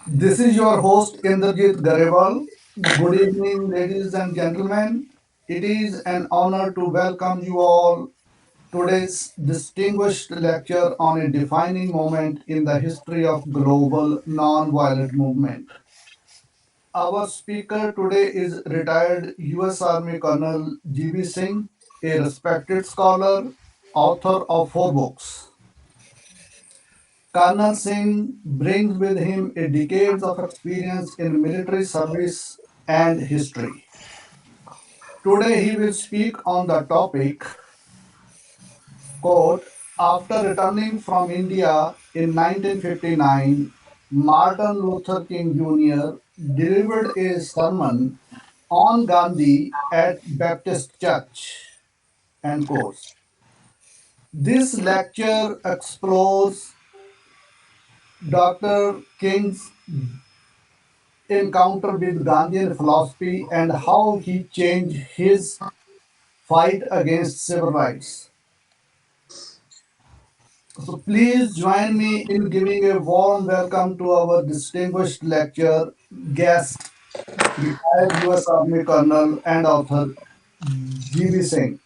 This is your host Indrajit Garewal. Good evening, ladies and gentlemen. It is an honor to welcome you all today's distinguished lecture on a defining moment in the history of global nonviolent movement. Our speaker today is retired US Army Colonel G.B. Singh, a respected scholar, author of four books. Colonel Singh brings with him a decades of experience in military service and history. Today he will speak on the topic, quote, after returning from India in 1959, Martin Luther King Jr. delivered a sermon on Gandhi at Baptist Church, end quote. This lecture explores Dr. King's encounter with Gandhian philosophy and how he changed his fight against civil rights. So please join me in giving a warm welcome to our distinguished lecture guest, retired US Army Colonel and author G.B. Singh.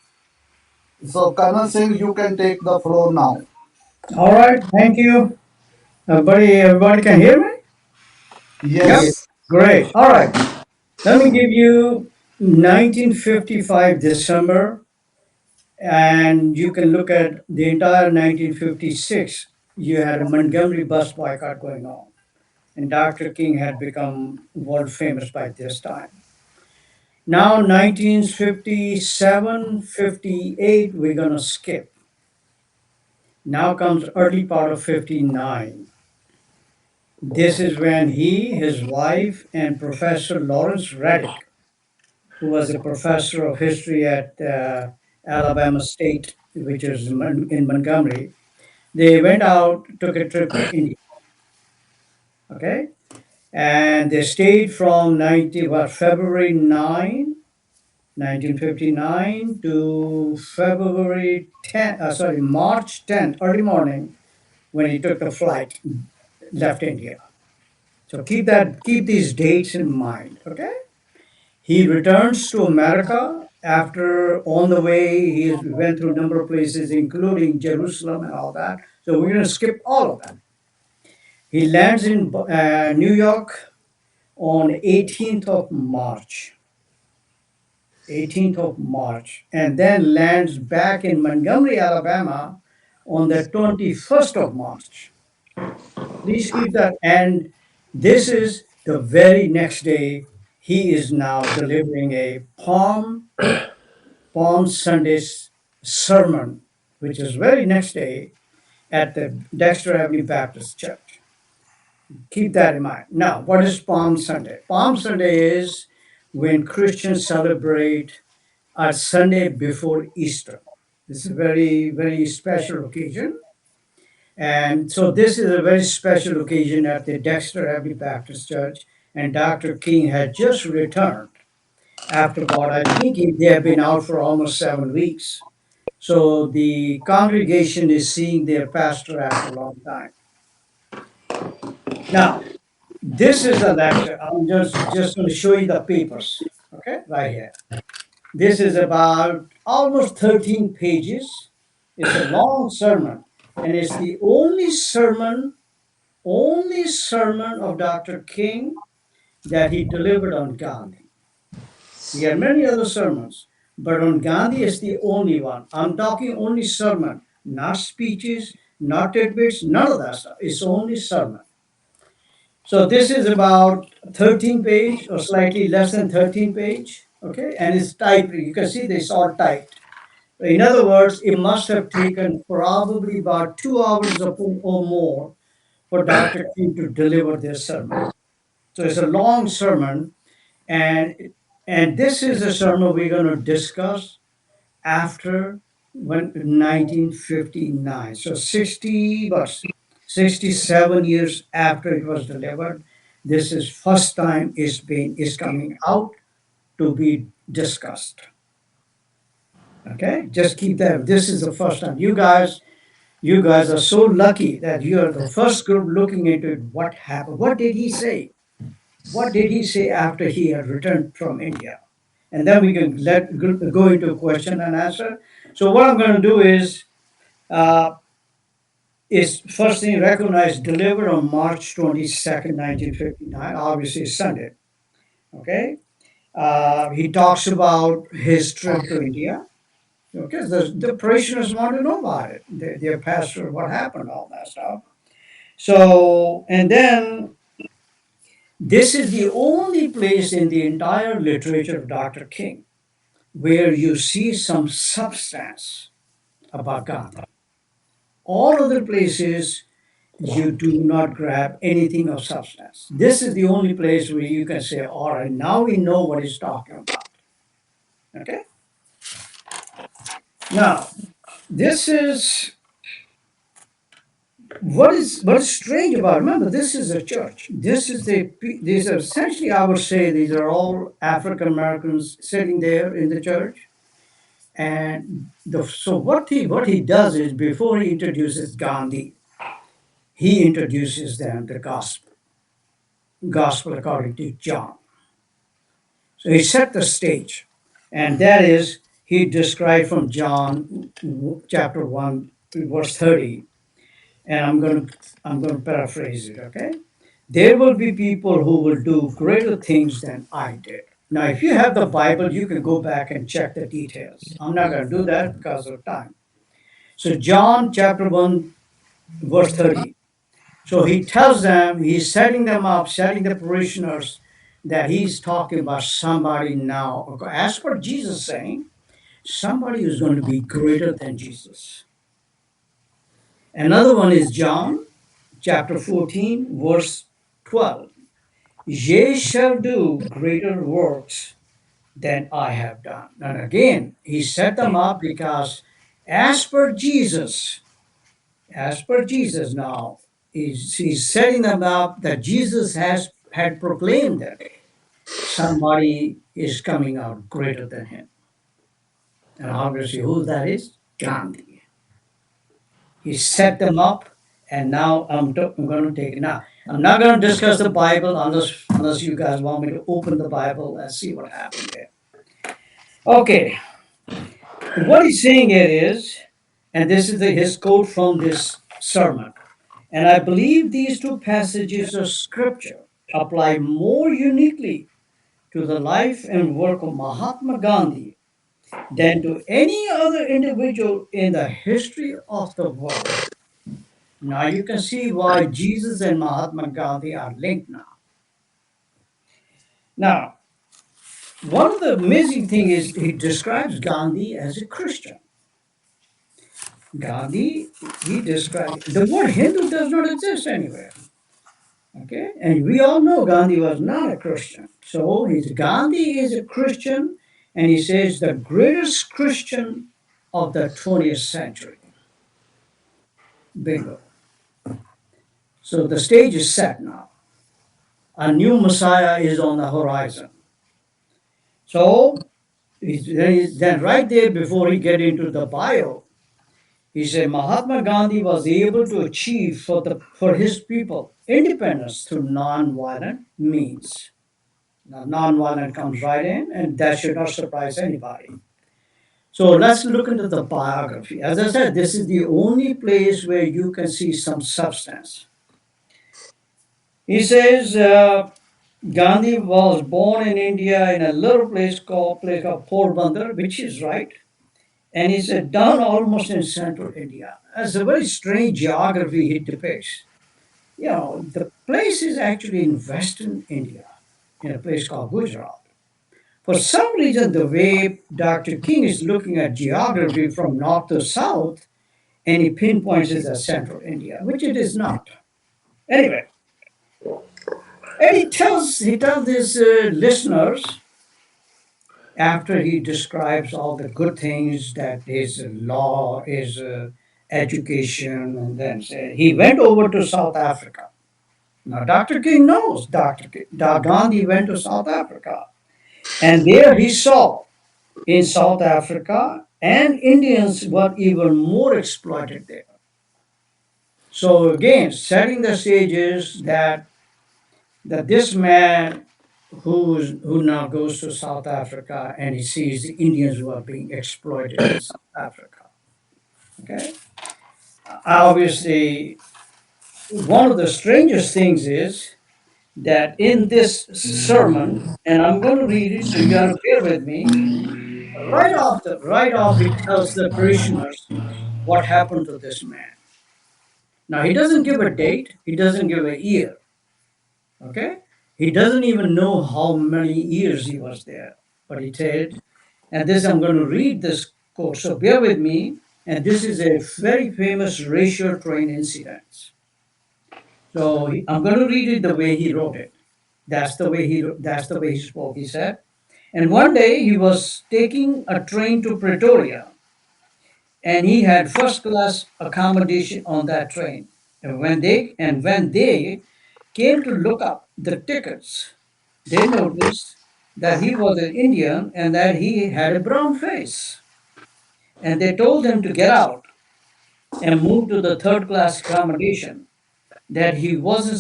So Colonel Singh, you can take the floor now. All right, thank you. Everybody can hear me? Yep. Yes. Great. All right. Let me give you 1955 December, and you can look at the entire 1956. You had a Montgomery bus boycott going on, and Dr. King had become world famous by this time. Now, 1957, 58, we're going to skip. Now comes early part of 59. This is when he, his wife, and Professor Lawrence Reddick, who was a professor of history at Alabama State, which is in Montgomery, they went out, took a trip to India. Okay, and they stayed from February 9, 1959 to February 10, March 10, early morning, when he took the flight, left India. So keep these dates in mind. Okay. He returns to America after on the way he went through a number of places, including Jerusalem and all that. So we're going to skip all of that. He lands in New York on 18th of March, 18th of March, and then lands back in Montgomery, Alabama on the 21st of March. Please keep that. And this is the very next day. He is now delivering a Palm Sunday sermon, which is very next day at the Dexter Avenue Baptist Church. Keep that in mind. Now, what is Palm Sunday? Palm Sunday is when Christians celebrate a Sunday before Easter. This is a very, very special occasion. And so this is a very special occasion at the Dexter Avenue Baptist Church. And Dr. King had just returned after about, I think they have been out for almost 7 weeks. So the congregation is seeing their pastor after a long time. Now, this is the lecture. I'm just going to show you the papers. Okay, right here. This is about almost 13 pages. It's a long sermon, and it's the only sermon of Dr. King that he delivered on Gandhi. He had many other sermons, but on Gandhi is the only one. I'm talking only sermon, not speeches, not tidbits, none of that stuff. It's only sermon. So this is about 13 page or slightly less than 13 page, okay? And it's typed. You can see this all typed. In other words, it must have taken probably about 2 hours or more for Dr. King to deliver this sermon. So it's a long sermon, and and this is a sermon we're going to discuss after 1959. So 67 years after it was delivered, this is first time is coming out to be discussed. Okay, just keep that. This is the first time. You guys, You guys are so lucky that you are the first group looking into it. What happened? What did he say? What did he say after he had returned from India? And then we can go into question and answer. So what I'm going to do uh, is first thing recognized delivered on March 22nd, 1959. Obviously, it's Sunday. Okay. He talks about his trip to India. Okay, the parishioners want to know about it. Their pastor, what happened, all that stuff. So, and then this is the only place in the entire literature of Dr. King where you see some substance about Gandhi. All other places, you do not grab anything of substance. This is the only place where you can say, all right, now we know what he's talking about. Okay? Now, this is what is strange about it. Remember, this is a church. These are essentially, I would say, these are all African Americans sitting there in the church. And so what he does is before he introduces Gandhi, he introduces them the gospel according to John. So he set the stage, and that is he described from John chapter 1 verse 30, and I'm going to paraphrase it. Okay, there will be people who will do greater things than I did. Now, if you have the Bible, you can go back and check the details. I'm not going to do that because of time. So John chapter 1 verse 30. So he tells them, he's setting them up, setting the parishioners, that he's talking about somebody now. As per Jesus saying, somebody who's going to be greater than Jesus. Another one is John chapter 14, verse 12. Ye shall do greater works than I have done. And again, he set them up because as per Jesus, now, he's setting them up that Jesus has had proclaimed that somebody is coming out greater than him. And obviously, who that is? Gandhi. He set them up, and now I'm going to take it. Now, I'm not going to discuss the Bible unless you guys want me to open the Bible and see what happened there. Okay, what he's saying here is, and this is his quote from this sermon. And I believe these two passages of scripture apply more uniquely to the life and work of Mahatma Gandhi than to any other individual in the history of the world. Now you can see why Jesus and Mahatma Gandhi are linked now. Now, one of the amazing things is he describes Gandhi as a Christian. Gandhi, he describes the word Hindu does not exist anywhere. Okay, and we all know Gandhi was not a Christian. So Gandhi is a Christian, and he says the greatest Christian of the 20th century. Bingo. So the stage is set now. A new Messiah is on the horizon. So then right there before he get into the bio, he said Mahatma Gandhi was able to achieve for his people independence through non-violent means. Now, nonviolent comes right in, and that should not surprise anybody. So let's look into the biography. As I said, this is the only place where you can see some substance. He says Gandhi was born in India in a little place called Porbandar, which is right, and he's down almost in central India. That's a very strange geography he depicts. The place is actually in western India, in a place called Gujarat. For some reason, the way Dr. King is looking at geography from north to south, and he pinpoints it as central India, which it is not. Anyway, and he tells his listeners after he describes all the good things that his law, his education, and then he went over to South Africa. Now, Dr. King knows Gandhi went to South Africa, and there he saw in South Africa, and Indians were even more exploited there. So again, setting the stage is that this man who now goes to South Africa and he sees the Indians who are being exploited in South Africa. Okay, obviously, one of the strangest things is that in this sermon, and I'm going to read it, so you got to bear with me. Right off, he tells the parishioners what happened to this man. Now he doesn't give a date, he doesn't give a year. Okay, he doesn't even know how many years he was there, but he said, and this I'm going to read this quote. So bear with me. And this is a very famous racial train incident. So I'm going to read it the way he wrote it. That's the way he spoke. He said, and one day he was taking a train to Pretoria, and he had first class accommodation on that train. And when they came to look up the tickets, they noticed that he was an Indian and that he had a brown face. And they told him to get out and move to the third class accommodation. That he wasn't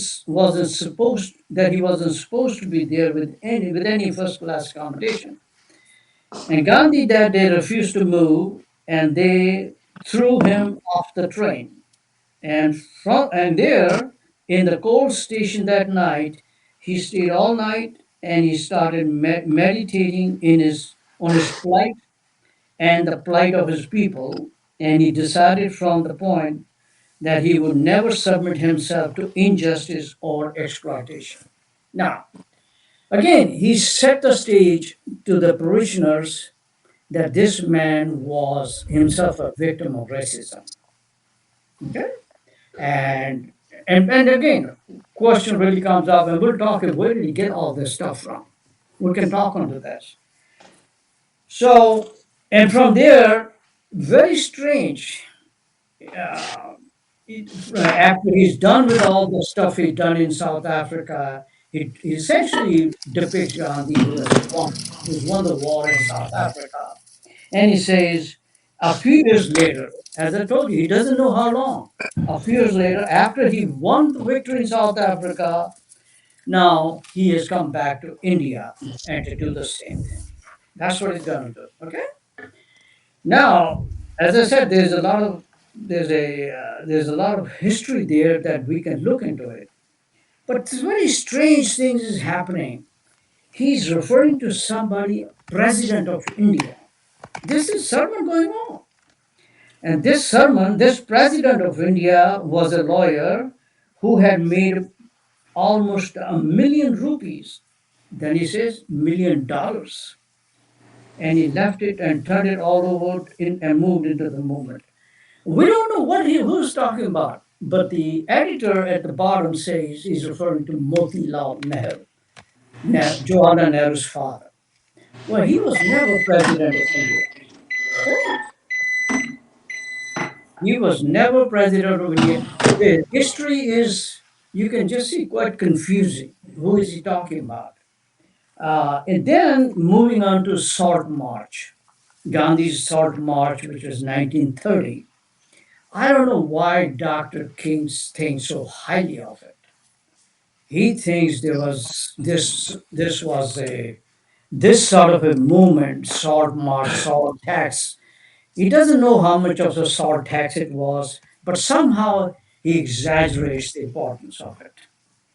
supposed to be there with any first class accommodation. And Gandhi that day refused to move, and they threw him off the train. And there in the coal station that night, he stayed all night and he started meditating on his plight and the plight of his people. And he decided from the point that he would never submit himself to injustice or exploitation. Now, again, he set the stage to the parishioners that this man was himself a victim of racism. Okay? And and again, question really comes up, and we'll talk where did he get all this stuff from? We can talk onto this. So, and from there, very strange. Uh, After he's done with all the stuff he's done in South Africa, he essentially depicts Gandhi who's won the war in South Africa. And he says, a few years later, as I told you, he doesn't know how long. A few years later, after he won the victory in South Africa, now he has come back to India and to do the same thing. That's what he's going to do. Okay. Now, as I said, there's a lot of history there that we can look into it. But very strange things is happening. He's referring to somebody, president of India. This is sermon going on. And this president of India was a lawyer who had made almost 1 million rupees. Then he says $1 million. And he left it and turned it all over and moved into the movement. We don't know who's talking about, but the editor at the bottom says he's referring to Motilal Nehru, Jawaharlal Nehru's father. Well, he was never president of India. Okay? He was never president of India. The history is, you can just see, quite confusing. Who is he talking about? And then moving on to Salt March, Gandhi's Salt March, which was 1930. I don't know why Dr. King thinks so highly of it. He thinks there was this was a this sort of a movement, Salt March, Salt Tax. He doesn't know how much of a salt tax it was, but somehow he exaggerates the importance of it.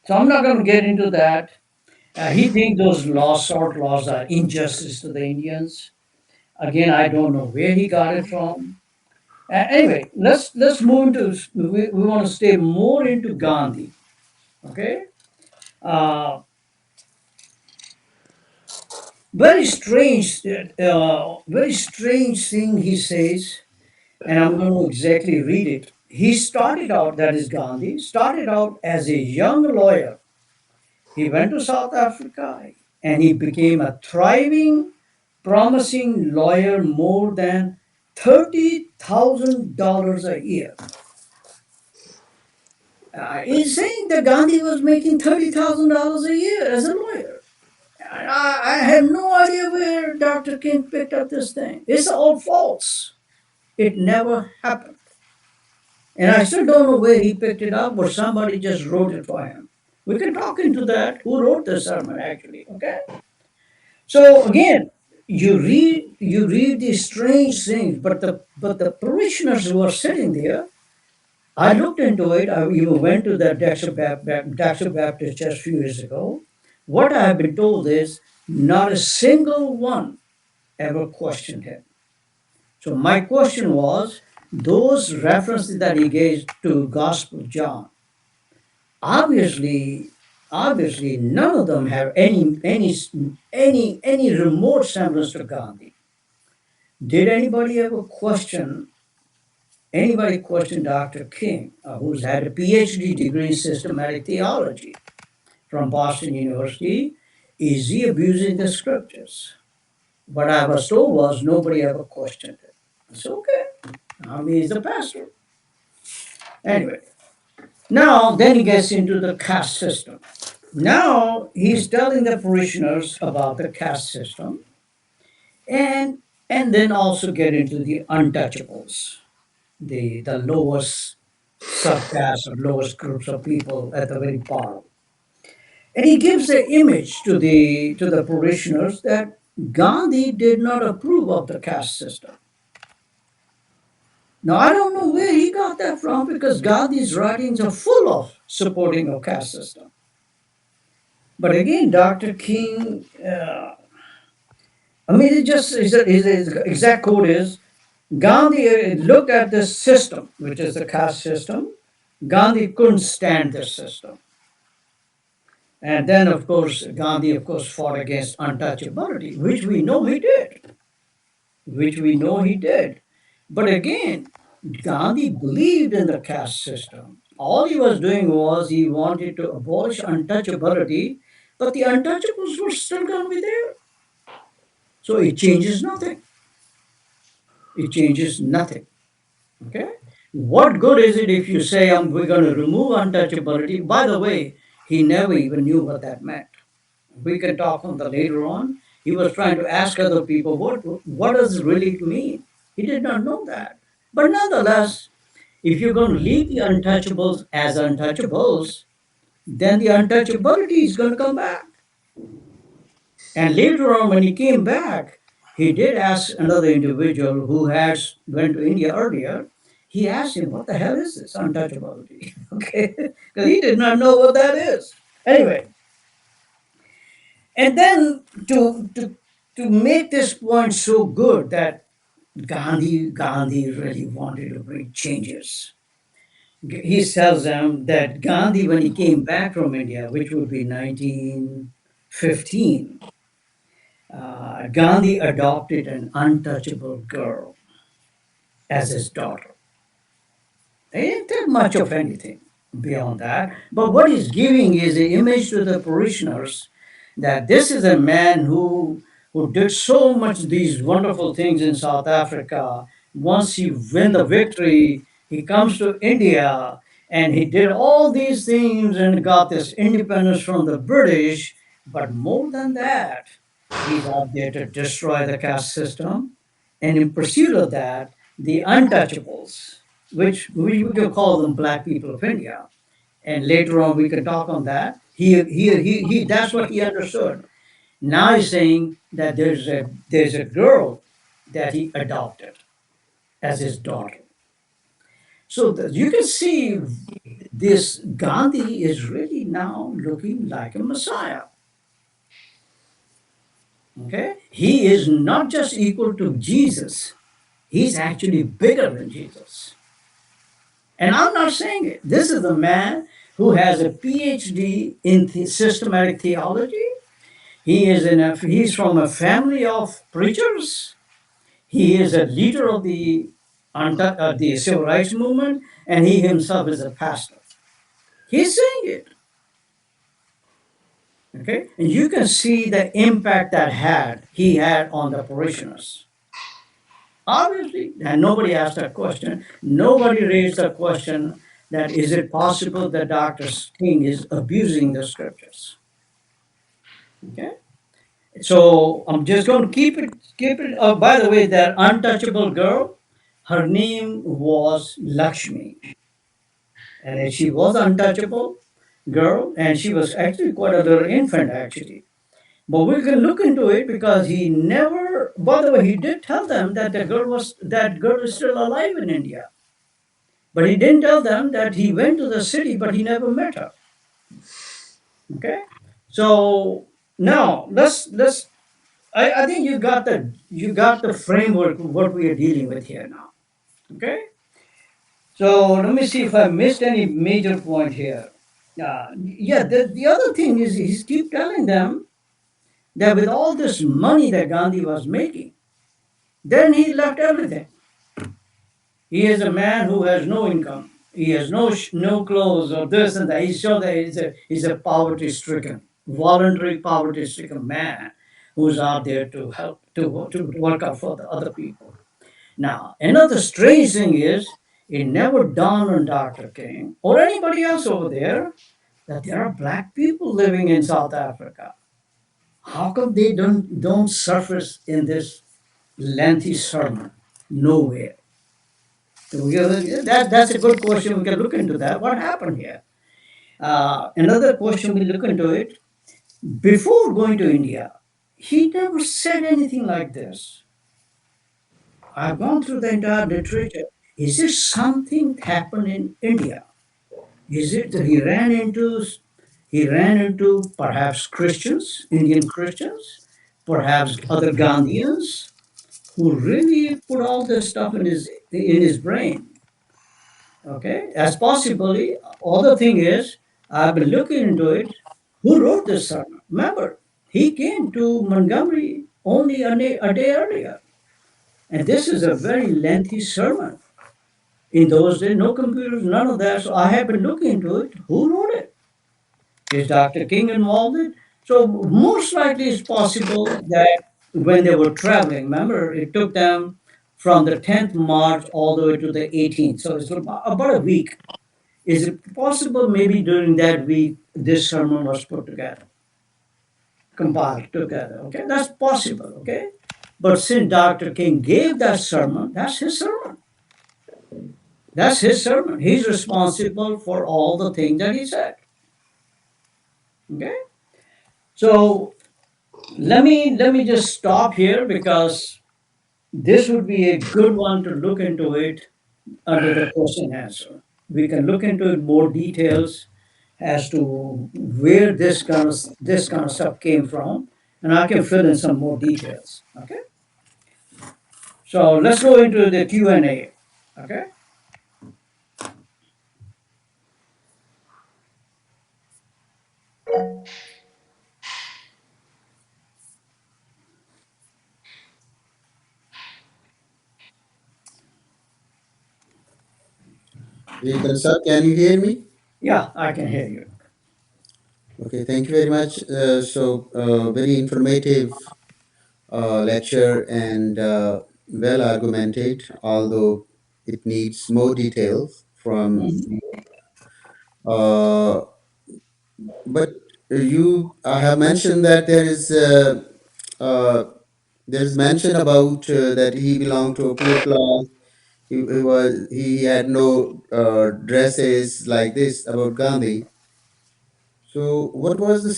So I'm not going to get into that. He thinks those salt laws, are injustice to the Indians. Again, I don't know where he got it from. Anyway, let's move into. We want to stay more into Gandhi. Okay. Uh, very strange thing he says, and I'm going to exactly read it. He started out, that is Gandhi, started out as a young lawyer. He went to South Africa and he became a thriving, promising lawyer more than $30,000 a year. He's saying that Gandhi was making $30,000 a year as a lawyer. I have no idea where Dr. King picked up this thing. It's all false. It never happened. And I still don't know where he picked it up or somebody just wrote it for him. We can talk into that. Who wrote the sermon actually? Okay. So again, you read these strange things, but the parishioners who are sitting there, I looked into it. I even went to the Dexter Baptist Church a few years ago. What I have been told is not a single one ever questioned him. So my question was, those references that he gave to Gospel of John, obviously, obviously, none of them have any remote semblance to Gandhi. Did anybody question Dr. King, who's had a PhD degree in systematic theology from Boston University? Is he abusing the scriptures? What I was told was nobody ever questioned it. It's okay. I mean, he's a pastor. Anyway, now then he gets into the caste system. Now he's telling the parishioners about the caste system and and then also get into the untouchables, the lowest subcaste or lowest groups of people at the very bottom. And he gives the image to the parishioners that Gandhi did not approve of the caste system. Now I don't know where he got that from because Gandhi's writings are full of supporting a caste system. But again, Dr. King, I mean, it just his exact quote is Gandhi looked at this system, which is the caste system. Gandhi couldn't stand this system. And then, of course, Gandhi, of course, fought against untouchability, which we know he did. Which we know he did. But again, Gandhi believed in the caste system. All he was doing was he wanted to abolish untouchability, but the untouchables were still going to be there. So it changes nothing. It changes nothing. Okay? What good is it if you say we're going to remove untouchability? By the way, he never even knew what that meant. We can talk on that later on. He was trying to ask other people what does it really mean. He did not know that. But nonetheless, if you're going to leave the untouchables as untouchables, then the untouchability is going to come back. And later on, when he came back, he did ask another individual who had went to India earlier. He asked him, "What the hell is this untouchability?" Okay, because he did not know what that is. Anyway, and then to make this point so good that Gandhi really wanted to bring changes. He tells them that Gandhi, when he came back from India, which would be 1915, Gandhi adopted an untouchable girl as his daughter. He didn't tell much of anything beyond that. But what he's giving is the image to the parishioners that this is a man who did so much these wonderful things in South Africa. Once he win the victory, he comes to India and he did all these things and got this independence from the British. But more than that, he's out there to destroy the caste system. And in pursuit of that, the untouchables, which we can call them black people of India. And later on, we can talk on that. That's what he understood. Now he's saying that there's a girl that he adopted as his daughter. So you can see this Gandhi is really now looking like a messiah. Okay, he is not just equal to Jesus; he's actually bigger than Jesus. And I'm not saying it. This is a man who has a PhD in systematic theology. He's from a family of preachers. He is a leader of the civil rights movement, and he himself is a pastor. He's saying it. Okay, and you can see the impact that he had on the parishioners. Obviously, and nobody asked that question. Nobody raised the question that is it possible that Dr. King is abusing the scriptures? Okay, so I'm just going to keep it. By the way, that untouchable girl, her name was Lakshmi. and she was untouchable girl, and she was actually quite a little infant actually. But we can look into it because he never. By the way, he did tell them that that girl is still alive in India, but he didn't tell them that he went to the city, but he never met her. Okay, so now let's. I think you got the framework of what we are dealing with here now. Okay, so let me see if I missed any major point here. Yeah, the other thing is he's keep telling them that with all this money that Gandhi was making, then he left everything. He is a man who has no income. He has no clothes or this and that. He showed that he's a poverty stricken, voluntary poverty stricken man who's out there to help to work out for the other people. Now, another strange thing is it never dawned on Dr. King or anybody else over there that there are black people living in South Africa. How come they don't surface in this lengthy sermon? Nowhere. So that's a good question. We can look into that. What happened here? Another question we look into it. Before going to India, he never said anything like this. I've gone through the entire literature. Is there something happened in India? Is it that he ran into perhaps Christians, Indian Christians, perhaps other Gandhians who really put all this stuff in his brain? Okay, as possibly. Other thing is, I've been looking into it. Who wrote this sermon? Remember, he came to Montgomery only a day earlier, and this is a very lengthy sermon. In those days, no computers, none of that. So I have been looking into it. Who wrote it? Is Dr. King involved in it? So most likely it's possible that when they were traveling, remember, it took them from the 10th March all the way to the 18th. So it's about a week. Is it possible maybe during that week this sermon was put together, compiled together? Okay, that's possible. Okay, but since Dr. King gave that sermon, that's his sermon. That's his sermon. He's responsible for all the things that he said. Okay, so let me just stop here because this would be a good one to look into it under the question answer. We can look into it more details as to where this kind of stuff came from, and I can fill in some more details. Okay, so let's go into the Q and A. Okay, Sir, can you hear me? yeah, I can hear you. Okay, thank you very much. Very informative lecture and well argumented, although it needs more details from. Uh, but you have mentioned that uh, there is mention about that he belonged to a poor class. He had no dresses like this about Gandhi. So what was the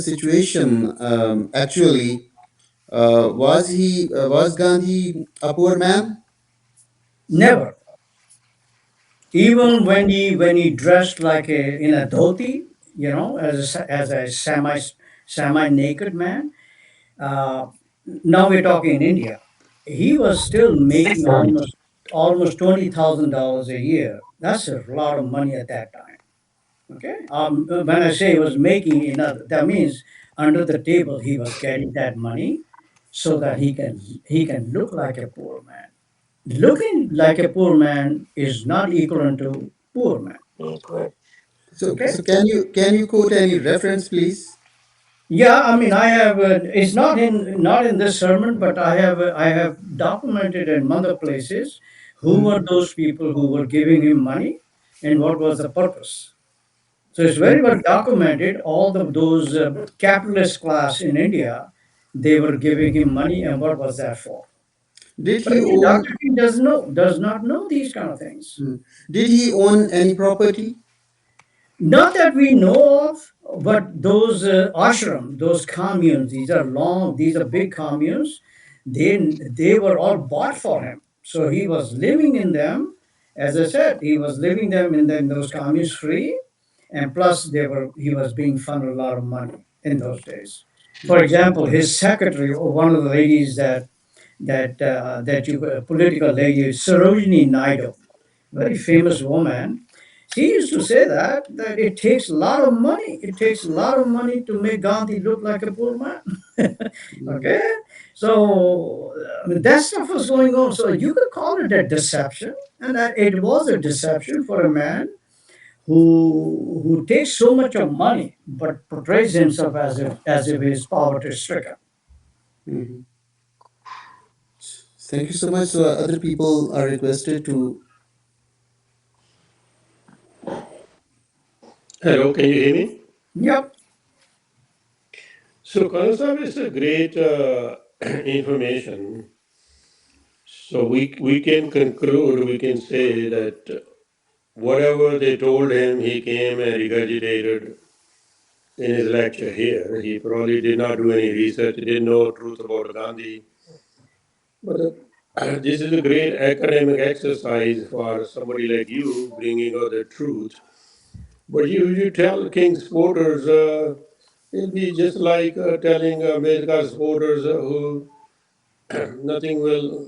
situation actually? Was Gandhi a poor man? Never, even when he dressed like in a dhoti, as a semi naked man. Uh, Now we're talking in India. He was still making almost $20,000 a year. That's a lot of money at that time. Okay. When I say he was making enough, that means under the table he was getting that money so that he can look like a poor man. Looking like a poor man is not equivalent to poor man. Okay. So can you quote any reference, please? Yeah, I mean, I have. It's not in this sermon, but I have documented in other places who were those people who were giving him money and what was the purpose. So it's very well documented. All of those capitalist class in India, they were giving him money, and what was that for? Did But he again, own? Dr. King does not know these kind of things. Hmm. Did he own any property? Not that we know of, but those ashram, those communes, these are big communes. They were all bought for him. So he was living in them. As I said, he was living them in those communes free, and plus he was being funded a lot of money in those days. For example, his secretary, or one of the ladies political lady, Sarojini Naidu, very famous woman. She used to say that it takes a lot of money. It takes a lot of money to make Gandhi look like a poor man. Mhm. Okay, so I mean, that stuff was going on. So you could call it a deception, and that it was a deception for a man who takes so much of money but portrays himself as if he is poverty stricken. Mhm. Thank you so much. So other people are requested to. Hello, can you hear me? Yep. So, Kansab is a great information. So, we can conclude, we can say that whatever they told him, he came and regurgitated in his lecture here. He probably did not do any research, he didn't know truth about Gandhi. But this is a great academic exercise for somebody like you bringing out the truth. But you tell King's supporters, it'll be just like telling America supporters who nothing will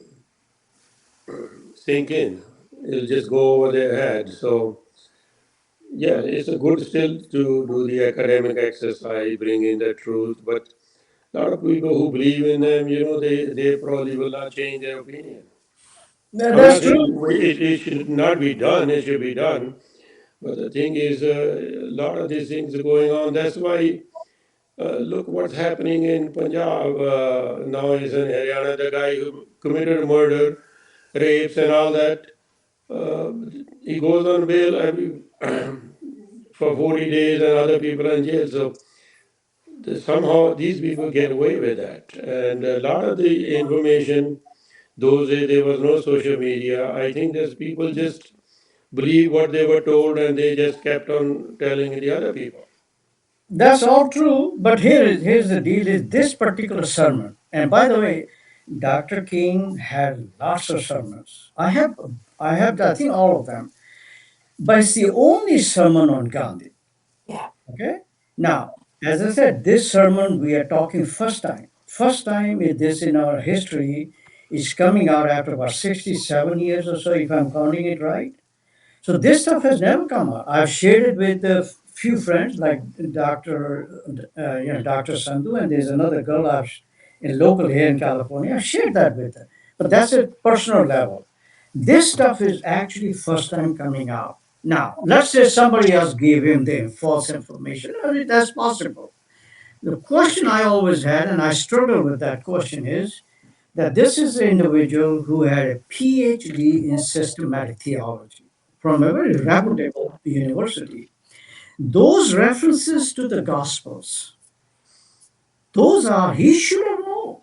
sink in. It'll just go over their head. So, yeah, it's a good still to do the academic exercise, bring in the truth. But a lot of people who believe in them, they probably will not change their opinion. I'm That's not saying true. it should not be done, it should be done. But the thing is, a lot of these things are going on. That's why, look what's happening in Punjab. Now is in Haryana, the guy who committed murder, rapes, and all that. Uh, he goes on bail for 40 days, and other people are in jail. So somehow these people get away with that. And a lot of the information, those days there was no social media. I think there's people just believe what they were told, and they just kept on telling the other people. That's all true, but here's the deal: is this particular sermon. And by the way, Dr. King had lots of sermons. I think all of them, but it's the only sermon on Gandhi. Okay. Now, as I said, this sermon we are talking first time. First time is this in our history is coming out after about 67 years or so, if I'm counting it right. So this stuff has never come out. I've shared it with a few friends like Dr. Sandhu, and there's another girl in local here in California. I've shared that with her, but that's at personal level. This stuff is actually first time coming out. Now, let's say somebody else gave him the false information. I mean, that's possible. The question I always had, and I struggle with that question, is that this is an individual who had a PhD in systematic theology from a very reputable university. Those references to the Gospels, he should have known.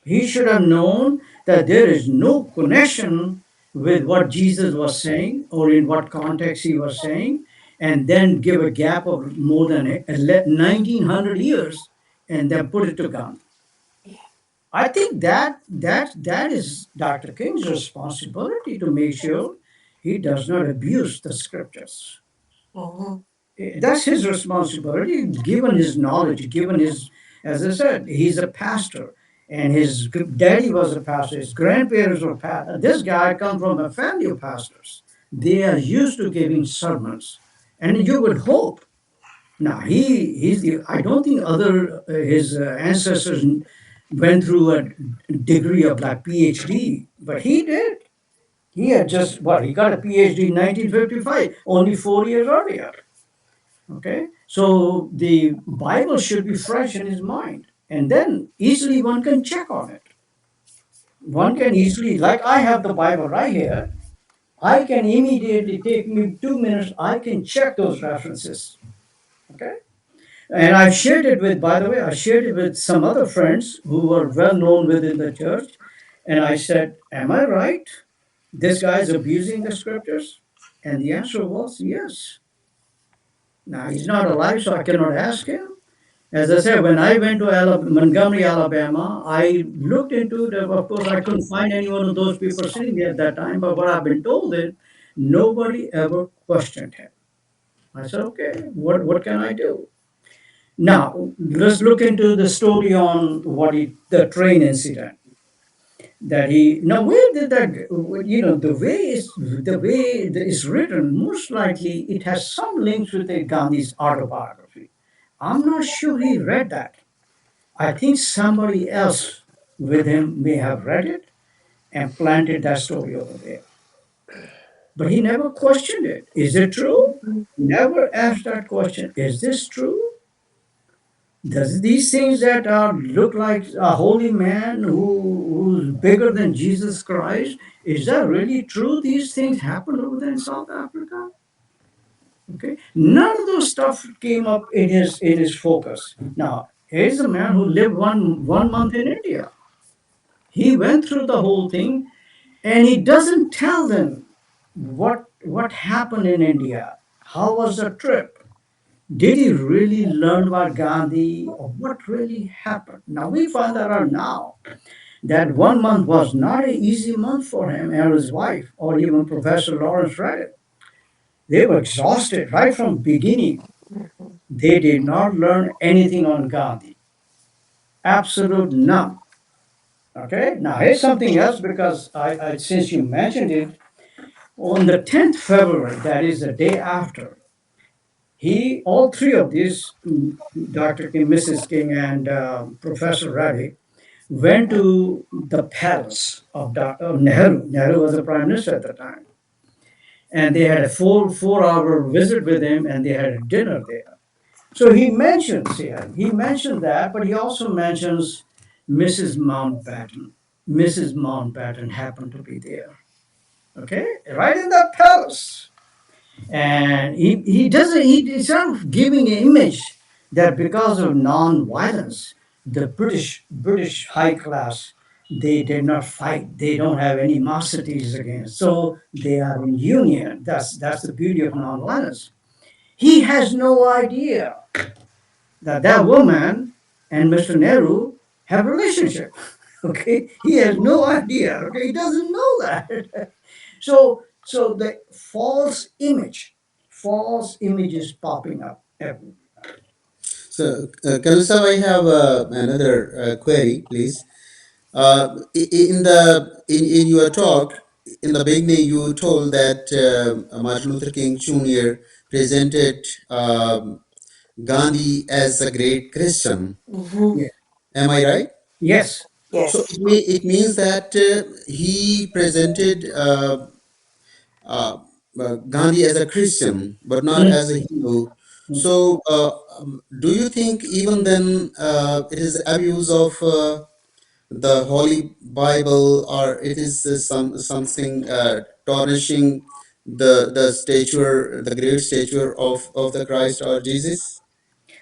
He should have known that there is no connection with what Jesus was saying or in what context he was saying, and then give a gap of more than 1900 years and then put it to Gandhi. I think that is Dr. King's responsibility to make sure he does not abuse the scriptures. That's his responsibility, given his knowledge, given his, as I said, he's a pastor, and his daddy was a pastor, his grandparents were pastors. This guy comes from a family of pastors. They are used to giving sermons, and you would hope. Now he's the. I don't think other his ancestors went through a degree of like PhD, but he did. He had just what he got a PhD in 1955, only 4 years earlier. Okay, so the Bible should be fresh in his mind, and then easily one can check on it. One can easily, like I have the Bible right here. I can immediately take me 2 minutes. I can check those references. Okay, and I've shared it with, by the way, I shared it with some other friends who were well known within the church. And I said, am I right? This guy is abusing the scriptures? And the answer was yes. Now, he's not alive, so I cannot ask him. As I said, when I went to Montgomery, Alabama, I looked into the, of course, I couldn't find any one of those people sitting there at that time, but what I've been told is nobody ever questioned him. I said, okay, what can I do? Now, let's look into the story on the train incident that he, now where did that, the way that it's written, most likely it has some links with the Gandhi's autobiography. I'm not sure he read that. I think somebody else with him may have read it and planted that story over there. But he never questioned it. Is it true? Never asked that question. Is this true? Does these things that are look like a holy man who's bigger than Jesus Christ, is that really true? These things happen over there in South Africa? Okay. None of those stuff came up in his focus. Now, here's a man who lived one month in India. He went through the whole thing, and he doesn't tell them what happened in India. How was the trip? Did he really learn about Gandhi, or what really happened? Now we find that out now that one month was not an easy month for him and his wife, or even Professor Lawrence read it. They were exhausted right from beginning. They did not learn anything on Gandhi. Absolute none. Okay. Now here's something else, because since you mentioned it, on the 10th February, that is the day after, all three of these, Dr. King, Mrs. King, and Professor Reddy, went to the palace of Dr. Nehru. Nehru was the prime minister at the time. And they had a four-hour visit with him, and they had a dinner there. So he mentions that, but he also mentions Mrs. Mountbatten. Mrs. Mountbatten happened to be there. Okay, right in that palace. And he doesn't, he's sort of giving an image that because of non-violence, the British high class, they did not fight. They don't have animosities against. So they are in union. That's the beauty of non-violence. He has no idea that that woman and Mr. Nehru have a relationship. Okay, he has no idea. Okay, he doesn't know that. So the false image is popping up everywhere. So, Kalusav, I have another query, please. In your talk in the beginning, you told that Martin Luther King Jr. presented Gandhi as a great Christian. Yeah. Am I right? Yes. So Yes. it means that he presented Gandhi as a Christian, but not Mm. as a Hindu. So, do you think even then it is abuse of the Holy Bible, or it is something tarnishing the stature, the great stature of the Christ or Jesus?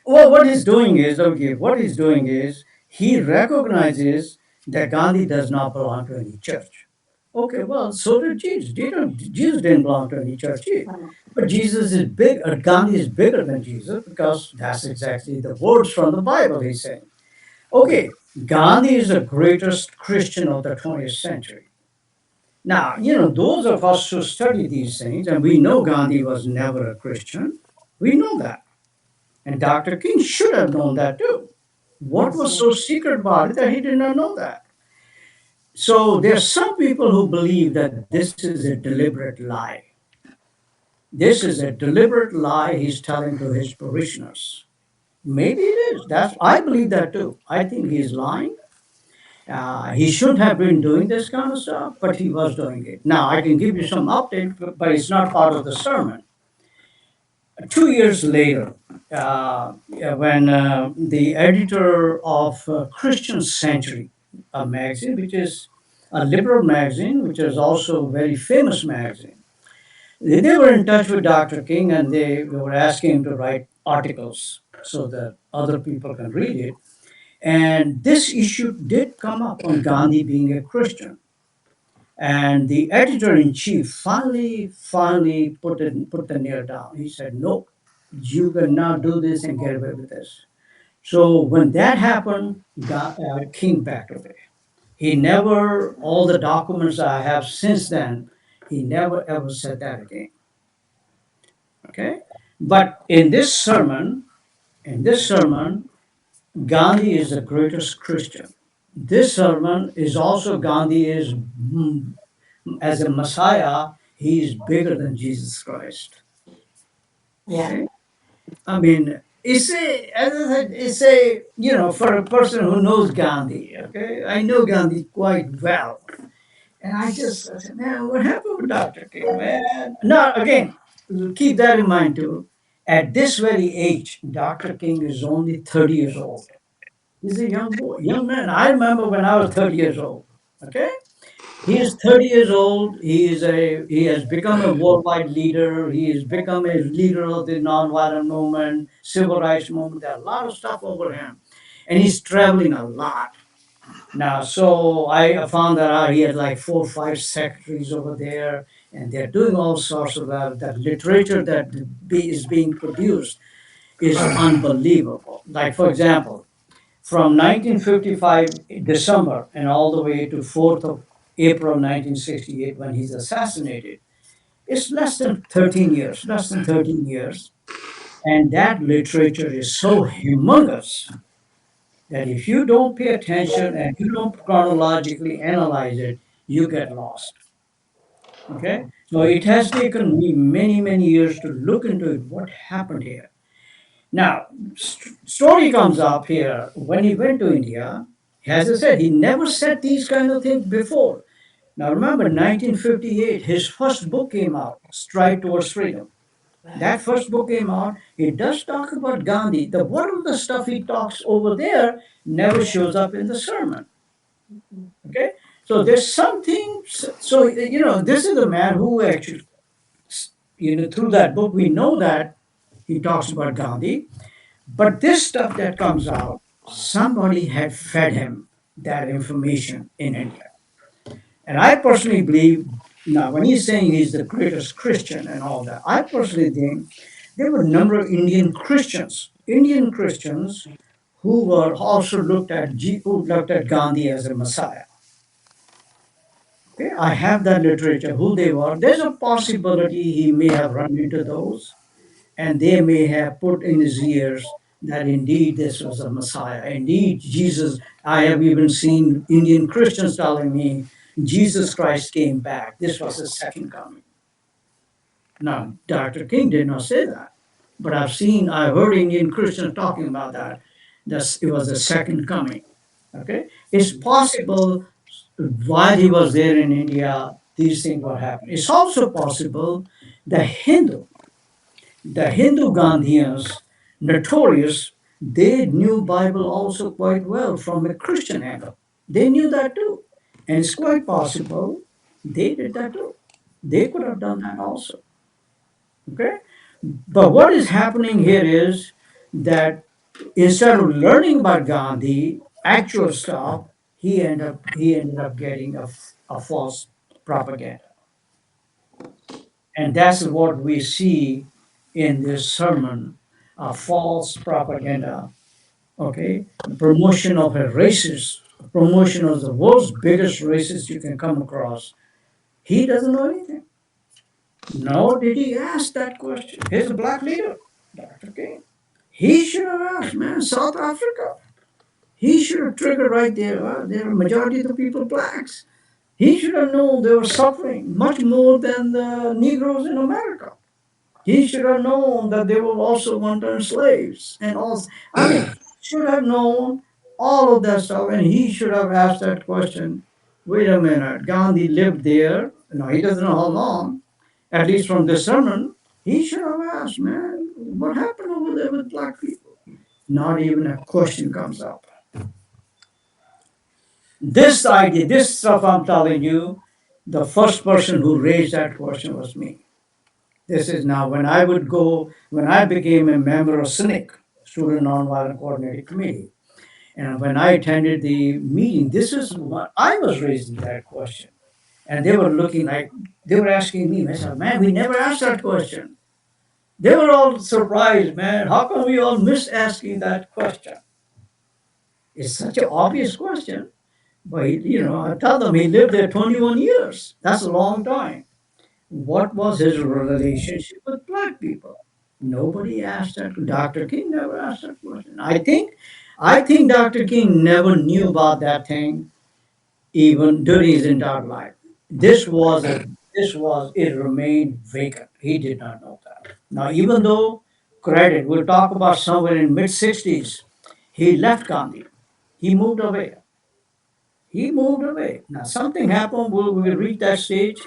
Well, what he's doing is he recognizes that Gandhi does not belong to any church. Okay, well, so did Jesus. Jesus didn't belong to any church either. But Jesus is big. Gandhi is bigger than Jesus, because that's exactly the words from the Bible he's saying. Okay, Gandhi is the greatest Christian of the 20th century. Now, those of us who study these things, and we know Gandhi was never a Christian, we know that. And Dr. King should have known that too. What was so secret about it that he did not know that? So there are some people who believe that this is a deliberate lie. This is a deliberate lie he's telling to his parishioners. Maybe it is. I believe that too. I think he's lying. He shouldn't have been doing this kind of stuff, but he was doing it. Now I can give you some update, but it's not part of the sermon. 2 years later, when the editor of Christian Century, a magazine which is a liberal magazine, which is also a very famous magazine, they were in touch with Dr. King, and they were asking him to write articles so that other people can read it. And this issue did come up on Gandhi being a Christian. And the editor in chief finally put the nail down. He said, "No, you cannot do this and get away with this." So when that happened, King backed away. He never, all the documents I have since then, he never ever said that again. Okay? But in this sermon, Gandhi is the greatest Christian. This sermon is also Gandhi is as a Messiah, he is bigger than Jesus Christ. Yeah. Okay? I mean, as I said, for a person who knows Gandhi, okay, I know Gandhi quite well. And I said, man, what happened with Dr. King, man? No, again, keep that in mind too. At this very age, Dr. King is only 30 years old. He's a young boy, young man. I remember when I was 30 years old. Okay? He is 30 years old. He has become a worldwide leader. He has become a leader of the nonviolent movement, civil rights movement. There are a lot of stuff over him. And he's traveling a lot. Now, so I found that out. He had like 4 or 5 secretaries over there, and they're doing all sorts of that literature that is being produced is unbelievable. Like, for example, from 1955 December and all the way to 4th of April 1968 when he's assassinated, it's less than 13 years. And that literature is so humongous that if you don't pay attention and you don't chronologically analyze it, you get lost. Okay? So it has taken me many, many years to look into it, what happened here. Now, story comes up here when he went to India. As I said, he never said these kind of things before. Now, remember, 1958, his first book came out, Stride Towards Freedom. That first book came out. He does talk about Gandhi. The one of the stuff he talks over there never shows up in the sermon. Okay, so there's something. So this is a man who actually, through that book, we know that he talks about Gandhi. But this stuff that comes out, somebody had fed him that information in India. And I personally believe, now when he's saying he's the greatest Christian and all that, I personally think there were a number of Indian Christians who were also who looked at Gandhi as a Messiah. Okay, I have that literature, who they were. There's a possibility he may have run into those, and they may have put in his ears that indeed this was a Messiah. Indeed, Jesus, I have even seen Indian Christians telling me Jesus Christ came back. This was his second coming. Now, Dr. King did not say that, but I heard Indian Christians talking about that. That it was the second coming. Okay, it's possible while he was there in India, these things were happening. It's also possible the Hindu Gandhians, notorious, they knew Bible also quite well from a Christian angle. They knew that too. And it's quite possible they did that too. They could have done that also. Okay? But what is happening here is that instead of learning about Gandhi, actual stuff, he ended up getting a false propaganda. And that's what we see in this sermon, a false propaganda, okay? Promotion of a racist, promotion of the world's biggest racist you can come across. He doesn't know anything. Nor did he ask that question. He's a black leader, Dr. King. He should have asked, man, South Africa. He should have triggered right there. There are majority of the people blacks. He should have known they were suffering much more than the Negroes in America. He should have known that they were also one-time slaves and all. I mean, should have known all of that stuff, and he should have asked that question. Wait a minute, Gandhi lived there. No, he doesn't know how long. At least from the sermon, he should have asked, man, what happened over there with black people? Not even a question comes up. This idea, this stuff I'm telling you, the first person who raised that question was me. This is now when I became a member of SNCC, Student Nonviolent Coordinating Committee. And when I attended the meeting, this is what I was raising that question. And they were looking like they were asking me, I said, man, we never asked that question. They were all surprised, man. How come we all miss asking that question? It's such an obvious question. But, I tell them he lived there 21 years. That's a long time. What was his relationship with black people? Nobody asked that. Dr. King never asked that question. I think Dr. King never knew about that thing even during his entire life. This was a it remained vacant. He did not know that. Now, even though credit, we'll talk about somewhere in mid 60s, he left Gandhi. He moved away. He moved away. Now something happened. We will reach that stage.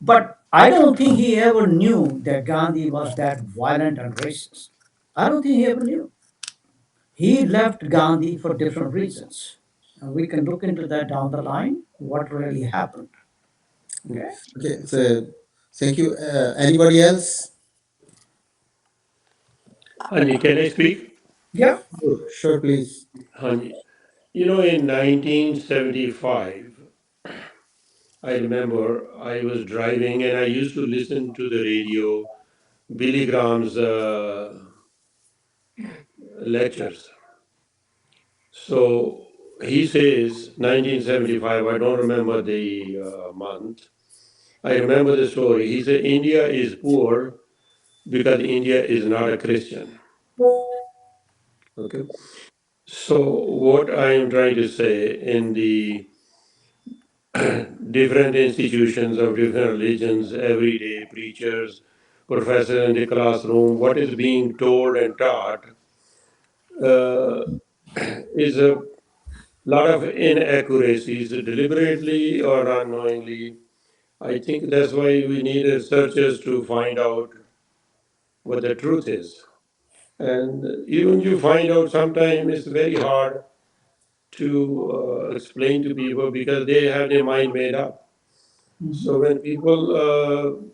But I don't think he ever knew that Gandhi was that violent and racist. I don't think he ever knew. He left Gandhi for different reasons. And we can look into that down the line, what really happened. Okay? Okay, so thank you. Anybody else? Hanji, can I speak? Yeah. Sure, sure, please. Hanji. In 1975, I remember I was driving and I used to listen to the radio, Billy Graham's lectures. So he says 1975, I don't remember the month. I remember the story. He said India is poor because India is not a Christian. Okay. So what I am trying to say in the different institutions of different religions, everyday preachers, professors in the classroom, what is being told and taught uh, is a lot of inaccuracies, deliberately or unknowingly. I think that's why we need researchers to find out what the truth is. And even you find out sometimes it's very hard to explain to people because they have their mind made up. So when people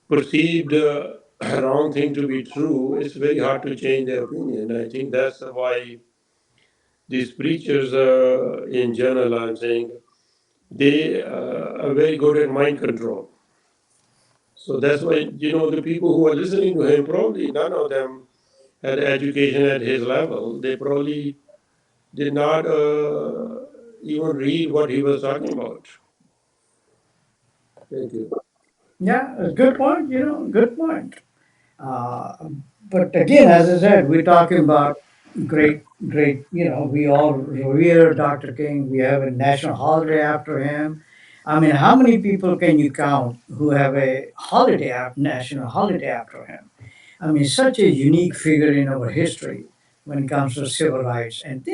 perceive the wrong thing to be true, it's very hard to change their opinion. I think that's why these preachers, in general, I'm saying, they are very good at mind control. So that's why, the people who are listening to him, probably none of them had education at his level. They probably did not even read what he was talking about. Thank you. Yeah, a good point, good point. Uh, but again, as I said, we're talking about great, we all revere Dr. King. We have a national holiday after him. I mean, how many people can you count who have a national holiday after him? I mean, such a unique figure in our history when it comes to civil rights. And,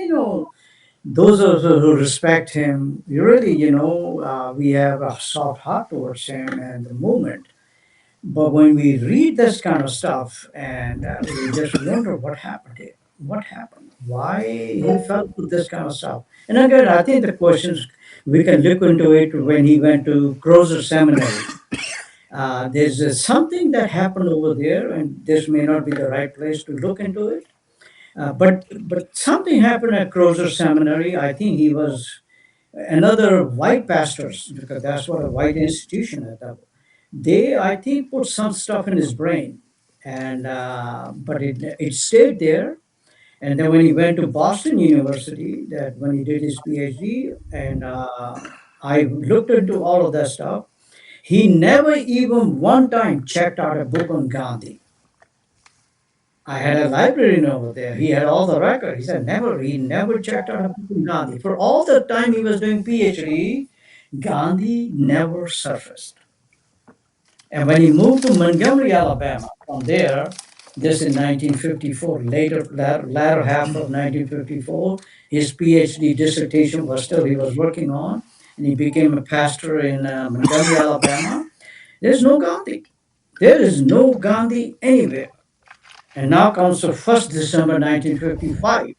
those of us who respect him, really, we have a soft heart towards him and the movement. But when we read this kind of stuff and we just wonder what happened here, what happened, why he fell to this kind of stuff. And again, I think the questions we can look into it when he went to Crozer Seminary. There's something that happened over there, and this may not be the right place to look into it. But something happened at Crozer Seminary. I think he was another white pastors because that's what a white institution at that. They, I think, put some stuff in his brain, and but it stayed there. And then when he went to Boston University, that when he did his PhD, and I looked into all of that stuff, he never even one time checked out a book on Gandhi. I had a librarian over there. He had all the record. He never checked out a book on Gandhi. For all the time he was doing PhD, Gandhi never surfaced. And when he moved to Montgomery, Alabama, from there, this in 1954, latter half of 1954, his PhD dissertation was still he was working on, and he became a pastor in Montgomery, Alabama. There's no Gandhi. There is no Gandhi anywhere. And now comes the 1st December 1955,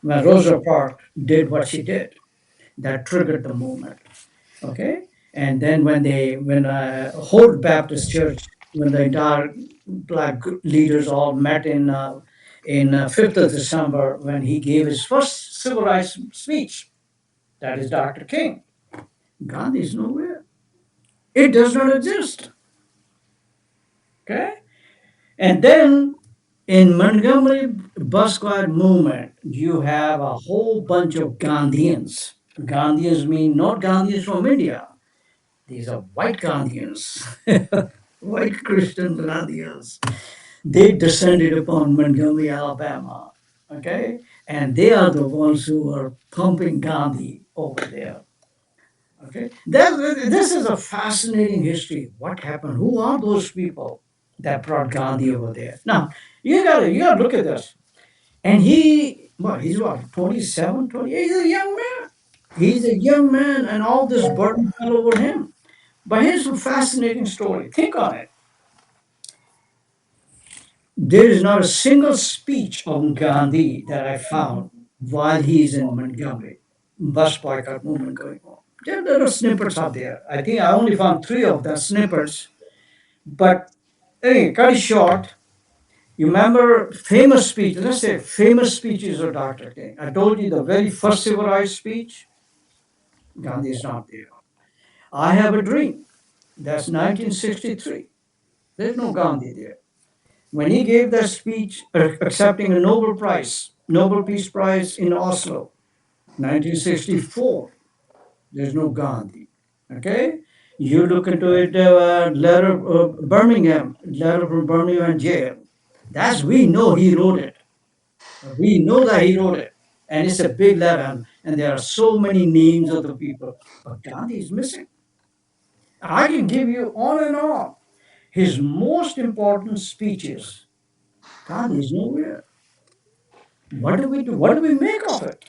when Rosa Parks did what she did. That triggered the movement. Okay, and then when Holt Baptist Church, when the entire black leaders all met in in 5th of December when he gave his first civil rights speech. That is Dr. King. Gandhi is nowhere. It does not exist. Okay? And then in Montgomery bus squad movement, you have a whole bunch of Gandhians. Gandhians mean not Gandhians from India. These are white Gandhians, white Christian Gandhians. They descended upon Montgomery, Alabama. Okay? And they are the ones who are pumping Gandhi over there. Okay? This is a fascinating history. What happened? Who are those people that brought Gandhi over there? Now, you gotta look at this. And he's what, 27, 28? He's a young man. He's a young man, and all this burden fell over him. But here's a fascinating story. Think on it. There is not a single speech of Gandhi that I found while he's in Montgomery. Bus boycott movement going on. There are snippets out there. I think I only found three of the snippets. But anyway, cut it short. You remember famous speeches, let's say famous speeches of Dr. King. I told you the very first civil rights speech, Gandhi is not there. I have a dream. That's 1963. There's no Gandhi there. When he gave that speech accepting a Nobel Prize, Nobel Peace Prize in Oslo, 1964, there's no Gandhi. Okay? You look into it, letter Birmingham, letter from Birmingham jail. That's we know he wrote it. We know that he wrote it. And it's a big letter, and there are so many names of the people. But Gandhi is missing. I can give you on and on. His most important speeches, Gandhi is nowhere. What do we do? What do we make of it?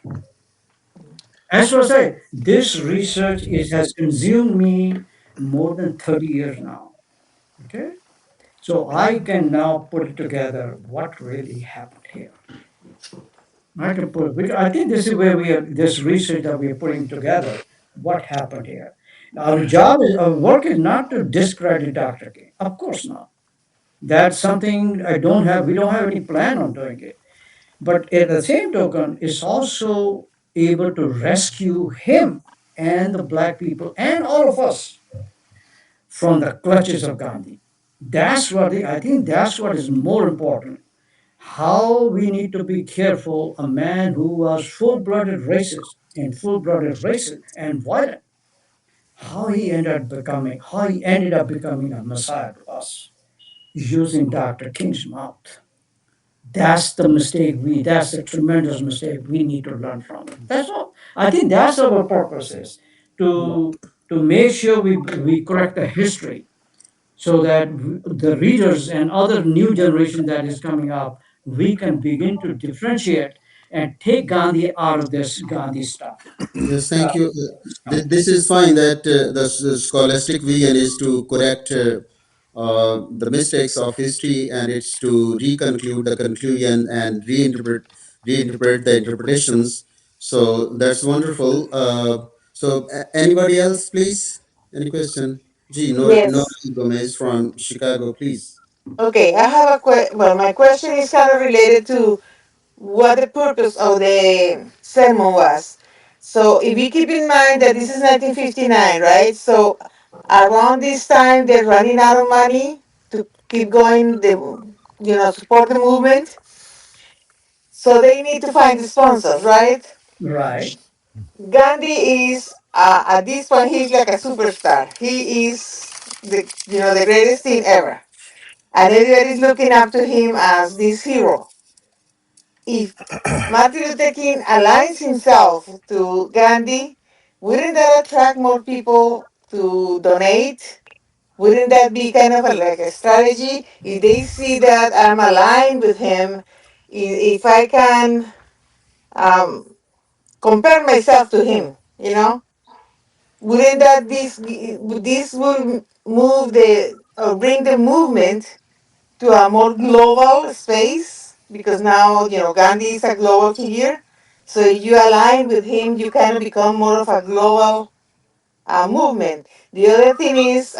As I say, this research has consumed me more than 30 years now. Okay? So I can now put it together what really happened here. I can put, I think this is where we are, this research that we are putting together, what happened here. Our job is, our work is not to discredit Dr. King. Of course not. That's something we don't have any plan on doing it. But at the same token, it's also able to rescue him and the black people and all of us from the clutches of Gandhi. I think that's what is more important. How we need to be careful a man who was full-blooded racist and violent, how he ended up becoming a messiah to us using Dr. King's mouth. That's the tremendous mistake we need to learn from. That's all. I think that's our purpose is to make sure we correct the history so that the readers and other new generation that is coming up, we can begin to differentiate and take Gandhi out of this Gandhi stuff. Yes, thank you. This is fine that the scholastic vision is to correct the mistakes of history, and it's to reconclude the conclusion and reinterpret the interpretations. So that's wonderful. So anybody else, please? Any question? Gee, Nora Yes. Gomez from Chicago, please. Okay, I have a well, my question is kind of related to what the purpose of the sermon was. So if we keep in mind that this is 1959, right? So around this time they're running out of money to keep going support the movement. So they need to find the sponsors, right? Right. Gandhi is at this point he's like a superstar. He is the greatest thing ever, and everybody's looking up to him as this hero. If Martin Luther King aligns himself to Gandhi, wouldn't that attract more people to donate? Wouldn't that be kind of like a strategy? If they see that I'm aligned with him, if I can um, compare myself to him, wouldn't that this will move the or bring the movement to a more global space? Because now Gandhi is a global figure. So if you align with him, you kind of become more of a global movement. The other thing is,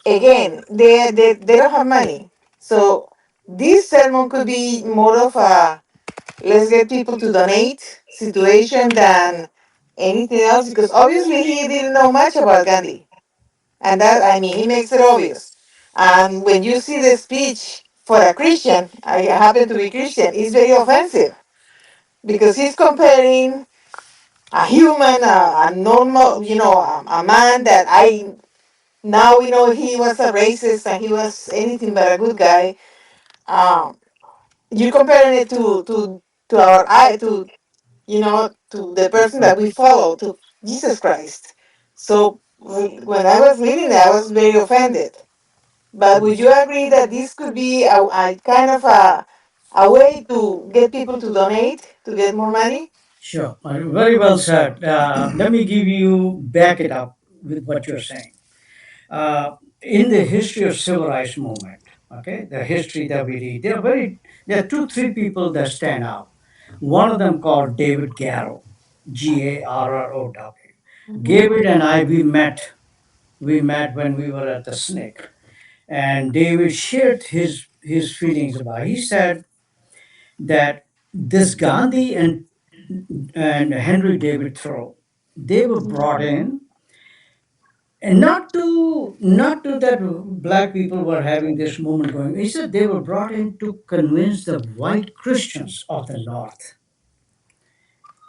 again, they don't have money, so this sermon could be more of a let's get people to donate situation than anything else because obviously he didn't know much about Gandhi. And that, I mean, he makes it obvious. And when you see the speech for a Christian, I happen to be Christian, it's very offensive because he's comparing a human, a normal, a man that now we know he was a racist and he was anything but a good guy. Um, you're comparing it to our eye, to the person that we follow, to Jesus Christ. So when I was reading it, I was very offended. But would you agree that this could be a kind of a way to get people to donate to get more money? Sure. Very well said. Let me give you back it up with what you're saying. In the history of civil rights movement, okay, the history that we read, there are two, three people that stand out. One of them called David Garrow, Garrow. Mhm. David and I, we met when we were at the Snake, and David shared his feelings about. He said that this Gandhi and Henry David Thoreau, they were brought in, and not to that black people were having this movement going. He said they were brought in to convince the white Christians of the North,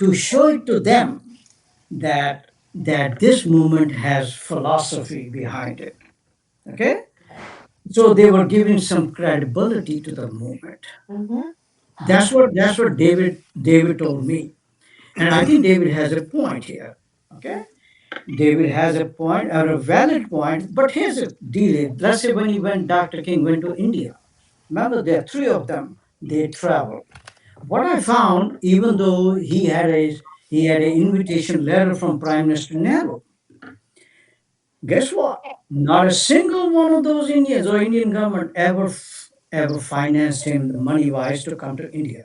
to show it to them that this movement has philosophy behind it. Okay, so they were giving some credibility to the movement. Mhm. That's what David told me, and I think David has a point here. Okay, David has a point, or a valid point, but here's a deal. Let's say when Dr. King went to India, remember there are three of them. They traveled. What I found, even though he had an invitation letter from Prime Minister Nehru, guess what? Not a single one of those Indians or Indian government ever financed him money wise to come to India.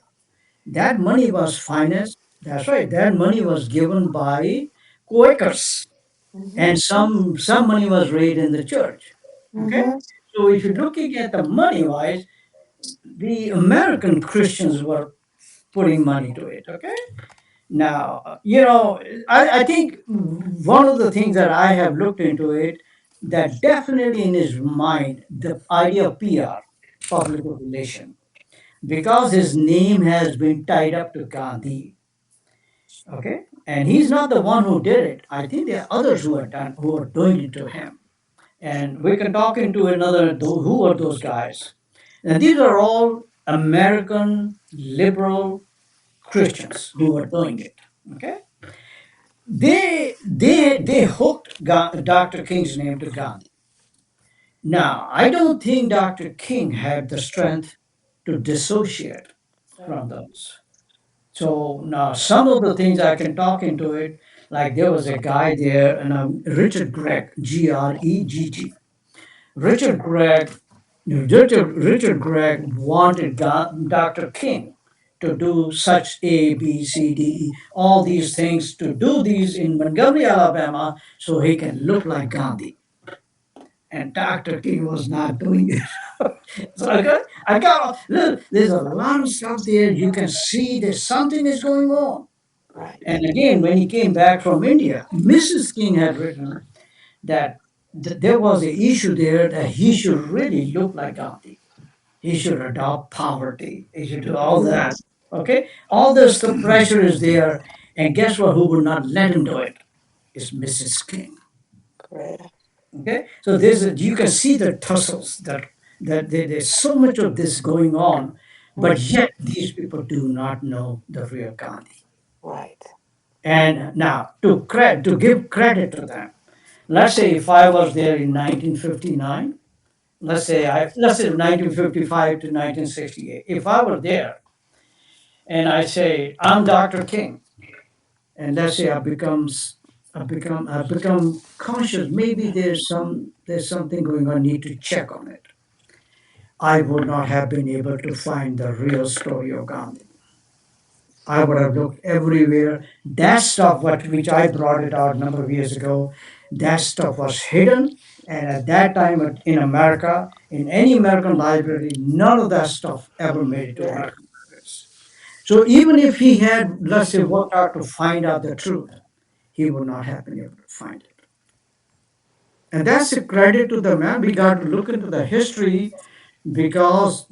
That money was financed. That's right. That money was given by Quakers, Mhm. and some money was raised in the church. Okay, Mhm. so if you're looking at the money wise, the American Christians were putting money to it. Okay, now I think one of the things that I have looked into it, that definitely in his mind the idea of PR, public relation, because his name has been tied up to Gandhi. Okay, and he's not the one who did it. I think there are others who are doing it to him, and we can talk into another who are those guys. And these are all American liberal Christians who are doing it. Okay, they hooked Dr. King's name to Gandhi. Now I don't think Dr. King had the strength to dissociate from those. So now some of the things I can talk into it, like there was a guy there, and Richard Gregg, Gregg. Richard Gregg, Richard Gregg wanted Dr. King to do such A, B, C, D, E, all these things, to do these in Montgomery, Alabama, so he can look like Gandhi. And Dr. King was not doing it. So look, there's a lot of stuff there. You can see that something is going on. Right. And again, when he came back from India, Mrs. King had written that there was an issue there that he should really look like Gandhi. He should adopt poverty. He should do all that. Okay? All this, the pressure is there. And guess what? Who would not let him do it? Is Mrs. King. Right. Okay? So you can see the tussles that there's so much of this going on, but Mhm. yet these people do not know the real Gandhi. Right. And now to give credit to them, let's say if I was there in 1959, let's say 1955 to 1968. If I were there and I say I'm Dr. King, and let's say I become conscious. Maybe there's something going on. I need to check on it. I would not have been able to find the real story of Gandhi. I would have looked everywhere. That stuff, which I brought it out a number of years ago, That stuff was hidden, and at that time in America, in any American library, none of that stuff ever made it to Yeah. American libraries. So even if he had, let's say, worked out to find out the truth, he would not have been able to find it. And that's a credit to the man. We got to look into the history because,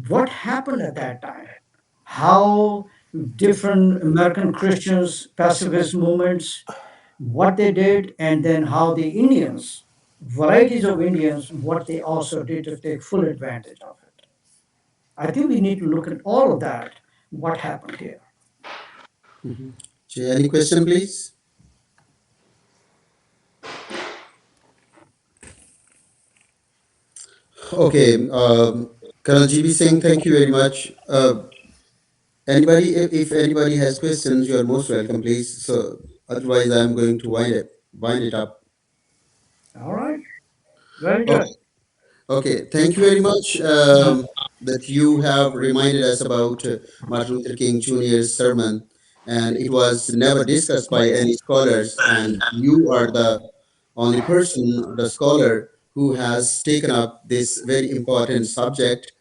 what happened at that time, how different American Christians, pacifist movements, what they did, and then how the Indians, varieties of Indians, what they also did to take full advantage of it. I think we need to look at all of that, what happened here. Any question, please? Okay, Colonel GB Singh, thank you very much. Anybody, if anybody has questions, you are most welcome, please. So otherwise, I'm going to wind it up. All right, very good. Okay. Okay, thank you very much that you have reminded us about Martin Luther King Jr.'s sermon, and it was never discussed by any scholars, and you are the only person, the scholar, who has taken up this very important subject,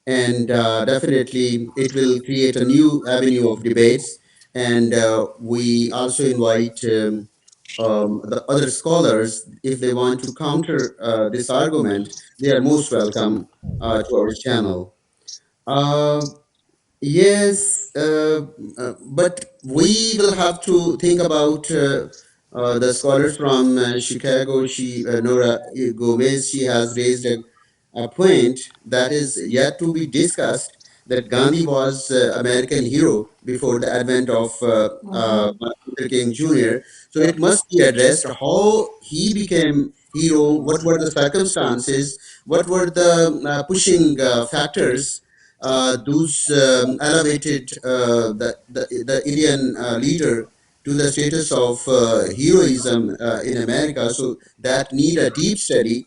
and definitely it will create a new avenue of debates, and we also invite the other scholars, if they want to counter this argument, they are most welcome to our channel. Uh, Yes, but we will have to think about the scholars from Chicago. Nora Gomez, she has raised a point that is yet to be discussed. That Gandhi was American hero before the advent of Martin Luther King Jr. So it must be addressed how he became hero. What were the circumstances? What were the pushing factors? Those elevated the Indian leader to the status of heroism in America. So that need a deep study.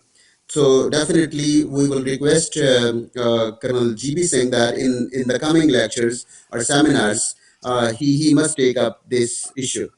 So definitely we will request Colonel GB Singh that in the coming lectures or seminars, he must take up this issue.